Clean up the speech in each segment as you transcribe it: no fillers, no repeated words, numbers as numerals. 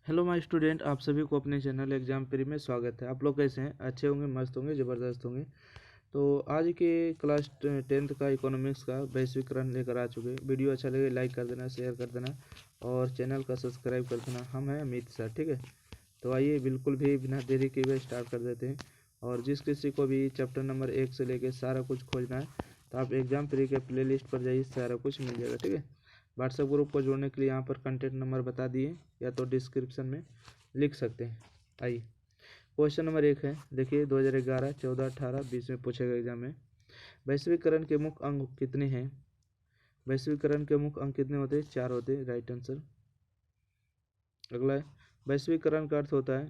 Hello my student, आप सभी को अपने चैनल एग्जाम प्री में स्वागत है। आप लोग कैसे हैं? अच्छे होंगे, मस्त होंगे, ज़बरदस्त होंगे। तो आज के क्लास 10th का इकोनॉमिक्स का वैश्वीकरण लेकर आ चुके। वीडियो अच्छा लगे लाइक कर देना, शेयर कर देना और चैनल का सब्सक्राइब कर देना। हम हैं अमित सर, ठीक है। तो आइए बिल्कुल भी बिना देरी किए हुए स्टार्ट कर देते हैं। और जिस किसी को भी चैप्टर नंबर 1 से लेकर सारा कुछ खोजना है तो आप एग्जाम प्री के प्ले लिस्ट पर जाइए, सारा कुछ मिल जाएगा, ठीक है। व्हाट्सएप ग्रुप को जोड़ने के लिए यहाँ पर कंटेंट नंबर बता दिए या तो डिस्क्रिप्शन में लिख सकते हैं। आइए क्वेश्चन नंबर 1 है, देखिए 2011, 14, 18, 20 में पूछेगा एग्जाम में। वैश्वीकरण के मुख्य अंग कितने हैं? वैश्वीकरण के मुख्य अंग कितने होते हैं? 4 होते हैं, राइट आंसर। अगला है, वैश्वीकरण का अर्थ होता है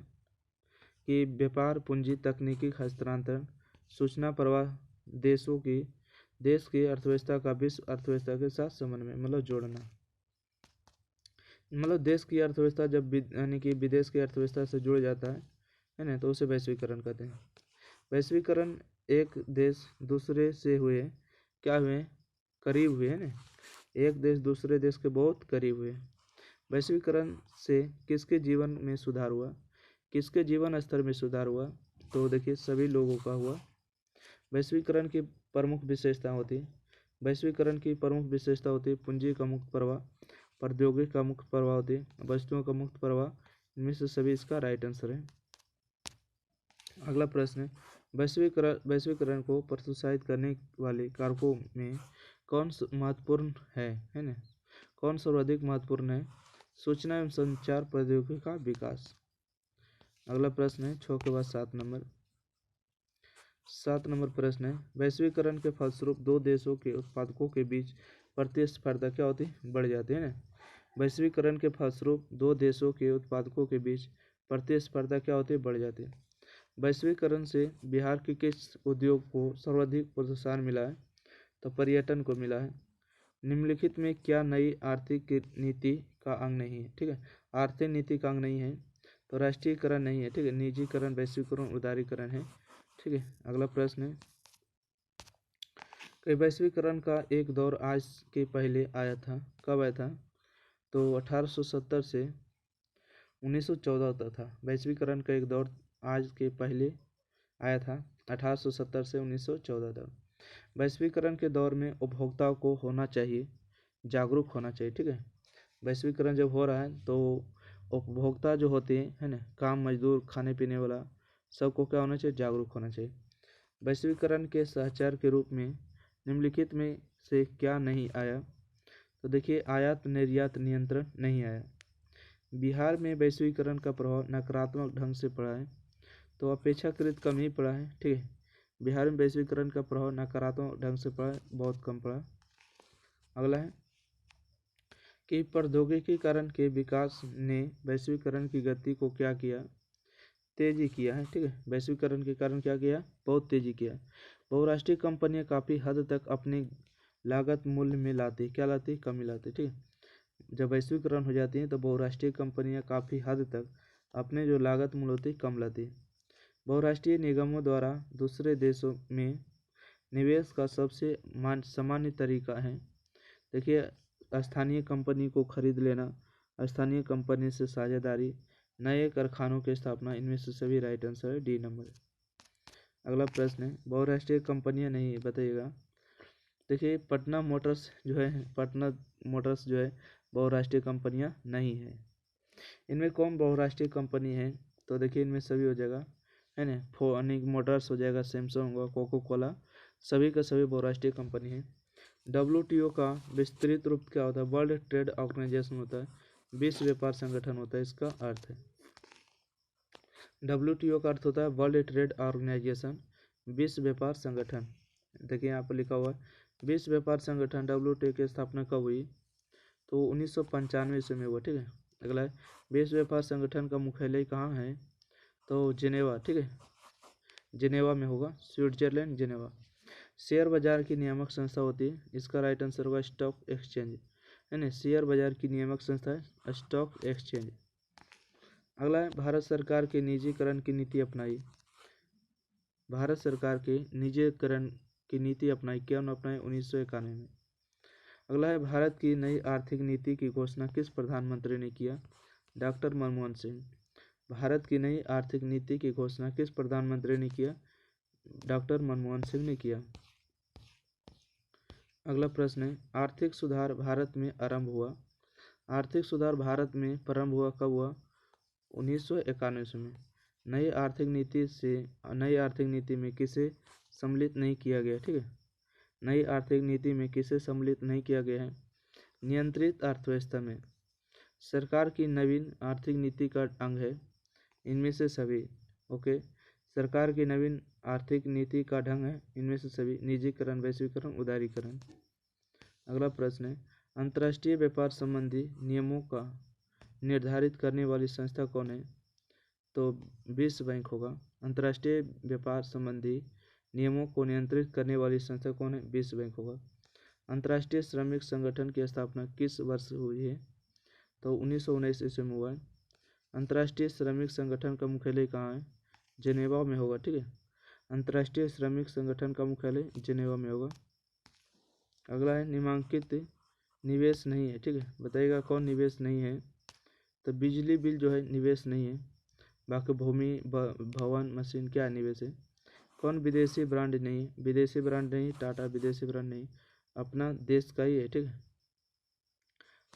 कि व्यापार, पूंजी, तकनीकी हस्तांतरण, सूचना प्रवाह, देश की अर्थव्यवस्था का विश्व अर्थव्यवस्था के साथ समन्वय, मतलब जोड़ना। मतलब देश की अर्थव्यवस्था जब यानी कि विदेश की अर्थव्यवस्था से जुड़ जाता है ना, तो उसे वैश्वीकरण कहते हैं। वैश्वीकरण एक देश दूसरे से हुए, क्या हुए? करीब हुए, है ना। एक देश दूसरे देश के बहुत करीब हुए। वैश्वीकरण से किसके जीवन में सुधार हुआ? किसके जीवन स्तर में सुधार हुआ? तो देखिए सभी लोगों का हुआ। वैश्वीकरण की प्रमुख विशेषता होती है। वैश्वीकरण की प्रमुख विशेषता होती है पूंजी का मुक्त प्रवाह, प्रौद्योगिकी का मुक्त प्रवाह होती है, वस्तुओं का मुक्त प्रवाह। इनमें से सभी इसका राइट आंसर है। अगला प्रश्न है, वैश्वीकरण को प्रोत्साहित करने वाले कारकों में कौन महत्वपूर्ण है ना? कौन सर्वाधिक महत्वपूर्ण है? सूचना एवं संचार प्रौद्योगिकी का विकास। अगला प्रश्न है 6 के बाद 7 नंबर प्रश्न है, वैश्वीकरण के फलस्वरूप दो देशों के उत्पादकों के बीच प्रतिस्पर्धा क्या होती है? बढ़ जाती है ना। वैश्वीकरण के फलस्वरूप दो देशों के उत्पादकों के बीच प्रतिस्पर्धा क्या होती है? बढ़ जाती है। वैश्वीकरण से बिहार के किस उद्योग को सर्वाधिक प्रोत्साहन मिला है? तो पर्यटन को मिला है। निम्नलिखित में क्या नई आर्थिक नीति का अंग नहीं है? ठीक है, आर्थिक नीति का अंग नहीं है तो राष्ट्रीयकरण नहीं है, ठीक है। निजीकरण, वैश्वीकरण, उदारीकरण है, ठीक है। अगला प्रश्न है कि वैश्वीकरण का एक दौर आज के पहले आया था, कब आया था? तो 1870 से 1914 तक था। वैश्वीकरण का एक दौर आज के पहले आया था 1870 से 1914 तक। वैश्वीकरण के दौर में उपभोक्ताओं को होना चाहिए, जागरूक होना चाहिए, ठीक है। वैश्वीकरण जब हो रहा है तो उपभोक्ता जो होते हैं, है ना, काम मजदूर, खाने पीने वाला, सबको क्या होना चाहिए? जागरूक होना चाहिए। वैश्वीकरण के सहचर के रूप में निम्नलिखित में से क्या नहीं आया? तो देखिए आयात निर्यात नियंत्रण नहीं आया। बिहार में वैश्वीकरण का प्रभाव नकारात्मक ढंग से पड़ा है, तो अपेक्षाकृत कम ही पड़ा है, ठीक है। बिहार में वैश्वीकरण का प्रभाव नकारात्मक ढंग से पड़ा है, बहुत कम पड़ा। अगला है कि प्रौद्योगिकीकरण के विकास ने वैश्वीकरण की गति को क्या किया? तेजी किया है, ठीक है। वैश्वीकरण के कारण क्या किया? बहुत तेजी किया। बहुराष्ट्रीय कंपनियां काफ़ी हद तक अपनी लागत मूल्य में लाती, क्या लाती? कमी लाती, ठीक है। जब वैश्वीकरण हो जाती है तो बहुराष्ट्रीय कंपनियां काफ़ी हद तक अपने जो लागत मूल्य होती कम लाती है। बहुराष्ट्रीय निगमों द्वारा दूसरे देशों में निवेश का सबसे सामान्य तरीका है, देखिए, स्थानीय कंपनी को खरीद लेना, स्थानीय कंपनी से साझेदारी, नए कारखानों की स्थापना। इनमें से सभी राइट आंसर है, डी नंबर। अगला प्रश्न है, बहुराष्ट्रीय कंपनियां नहीं, बताइएगा। देखिए पटना मोटर्स जो है बहुराष्ट्रीय कंपनियां नहीं है। इनमें कौन बहुराष्ट्रीय कंपनी है? तो देखिए इनमें सभी हो जाएगा, है ना। फोनिक मोटर्स हो जाएगा, सैमसंग होगा, कोको कोला, सभी का सभी बहुराष्ट्रीय कंपनी है। WTO का विस्तृत रूप क्या होता है? वर्ल्ड ट्रेड ऑर्गेनाइजेशन होता है, विश्व व्यापार संगठन होता है, इसका अर्थ है। WTO का अर्थ होता है वर्ल्ड ट्रेड ऑर्गेनाइजेशन, विश्व व्यापार संगठन। देखिए यहाँ पर लिखा हुआ है विश्व व्यापार संगठन। WTO की स्थापना कब हुई? तो 1995 ईस्वी में हुआ, ठीक है। अगला है, विश्व व्यापार संगठन का मुख्यालय कहाँ है? तो जिनेवा, ठीक है, जिनेवा में होगा, स्विट्जरलैंड, जिनेवा। शेयर बाजार की नियामक संस्था होती है, इसका राइट आंसर होगा स्टॉक एक्सचेंज, है ना। शेयर बाजार की नियामक संस्था है स्टॉक एक्सचेंज। अगला है, भारत सरकार के निजीकरण की नीति अपनाई। भारत सरकार के निजीकरण की नीति अपनाई, क्या अपनाई? 1991 में। अगला है, भारत की नई आर्थिक नीति की घोषणा किस प्रधानमंत्री ने किया? डॉक्टर मनमोहन सिंह। भारत की नई आर्थिक नीति की घोषणा किस प्रधानमंत्री ने किया? डॉक्टर मनमोहन सिंह ने किया। अगला प्रश्न है, आर्थिक सुधार भारत में आरंभ हुआ। आर्थिक सुधार भारत में प्रारंभ हुआ कब हुआ? 1991 में। नई आर्थिक नीति में किसे सम्मिलित नहीं किया गया? ठीक है, नई आर्थिक नीति में किसे सम्मिलित नहीं किया गया है? नियंत्रित अर्थव्यवस्था में। सरकार की नवीन आर्थिक नीति का अंग है इनमें से सभी। ओके, सरकार की नवीन आर्थिक नीति का ढंग है इनमें से सभी। निजीकरण, वैश्वीकरण, उदारीकरण। अगला प्रश्न है, अंतर्राष्ट्रीय व्यापार संबंधी नियमों का निर्धारित करने वाली संस्था कौन है? तो विश्व बैंक होगा। अंतर्राष्ट्रीय व्यापार संबंधी नियमों को नियंत्रित करने वाली संस्था कौन है? विश्व बैंक होगा। अंतर्राष्ट्रीय श्रमिक संगठन की स्थापना किस वर्ष हुई है? तो 1919 ईस्वी में हुआ है। अंतर्राष्ट्रीय श्रमिक संगठन का मुख्यालय कहाँ है? जेनेवा में होगा। ठीक है, अंतर्राष्ट्रीय श्रमिक संगठन का मुख्यालय जेनेवा में होगा। अगला है, निम्नलिखित निवेश नहीं है। ठीक है, बताइएगा कौन निवेश नहीं है? तो बिजली बिल जो है निवेश नहीं है। बाकी भूमि, भवन, मशीन क्या निवेश है? कौन विदेशी ब्रांड नहीं? विदेशी ब्रांड नहीं, टाटा विदेशी ब्रांड नहीं, अपना देश का ही है। ठीक है,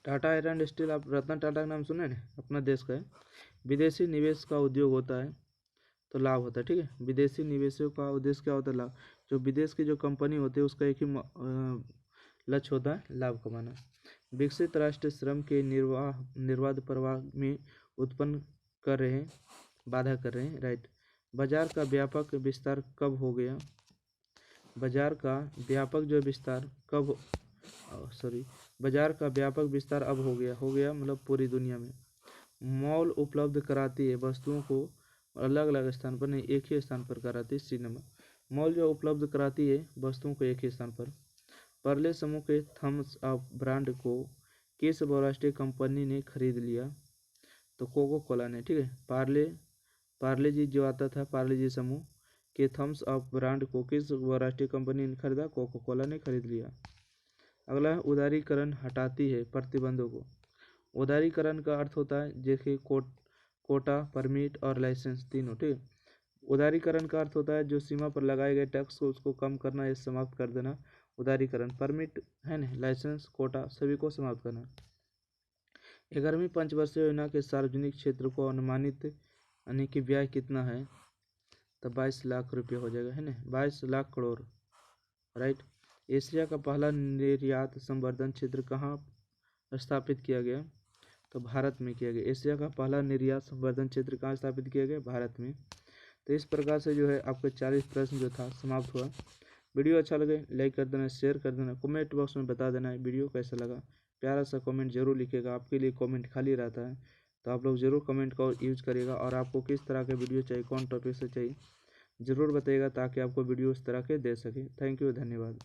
टाटा आयरन स्टील, आप रतन टाटा का नाम सुने ना, अपना देश का है। विदेशी निवेश का उद्योग होता है तो लाभ होता है। ठीक है, विदेशी निवेशों का उद्देश्य क्या होता है? लाभ। जो विदेश की जो कंपनी होती है उसका एक ही लक्ष्य होता है, लाभ कमाना। विकसित राष्ट्र श्रम के निर्बाध प्रवाह में उत्पन्न कर रहे हैं, बाधा कर रहे हैं। राइट। बाजार का व्यापक विस्तार कब हो गया? बाजार का व्यापक जो विस्तार कब बाजार का व्यापक विस्तार अब हो गया मतलब पूरी दुनिया में। मॉल उपलब्ध कराती है वस्तुओं को अलग अलग स्थान पर नहीं, एक ही स्थान पर कराती है। सी नंबर, मॉल जो उपलब्ध कराती है वस्तुओं को एक ही स्थान पर। पार्ले समूह के थम्स अप ब्रांड को किस बहुराष्ट्रीय कंपनी ने खरीद लिया? तो कोको कोला ने। ठीक है, पार्ले जी जो आता था, पार्ले जी समूह के थम्स अप ब्रांड को किस बहुराष्ट्रीय कंपनी ने खरीदा? कोको कोला ने खरीद लिया। अगला है, उदारीकरण हटाती है प्रतिबंधों को। उदारीकरण का अर्थ होता है जैसे कोटा, परमिट और लाइसेंस तीनों। ठीक है, उदारीकरण का अर्थ होता है जो सीमा पर लगाए गए टैक्स को उसको कम करना या समाप्त कर देना, उदारीकरण। परमिट है ना, लाइसेंस, कोटा सभी को समाप्त करना। 11वीं पंचवर्षीय योजना के सार्वजनिक क्षेत्र को अनुमानित यानी कि व्यय कितना है? तो 22 लाख रुपये हो जाएगा, है ना, 22 लाख करोड़। राइट। एशिया का पहला निर्यात संवर्धन क्षेत्र कहाँ स्थापित किया गया? तो भारत में किया गया। एशिया का पहला निर्यात संवर्धन क्षेत्र कहाँ स्थापित किया गया? भारत में। तो इस प्रकार से जो है आपका 40 प्रश्न जो था समाप्त हुआ। वीडियो अच्छा लगे लाइक कर देना, शेयर कर देना, कमेंट बॉक्स में बता देना वीडियो कैसा लगा। प्यारा सा कमेंट जरूर लिखिएगा, आपके लिए कमेंट खाली रहता है, तो आप लोग ज़रूर कमेंट का यूज़ करिएगा। और आपको किस तरह के वीडियो चाहिए, कौन टॉपिक से चाहिए ज़रूर बताइएगा, ताकि आपको वीडियो इस तरह के दे सके। थैंक यू, धन्यवाद।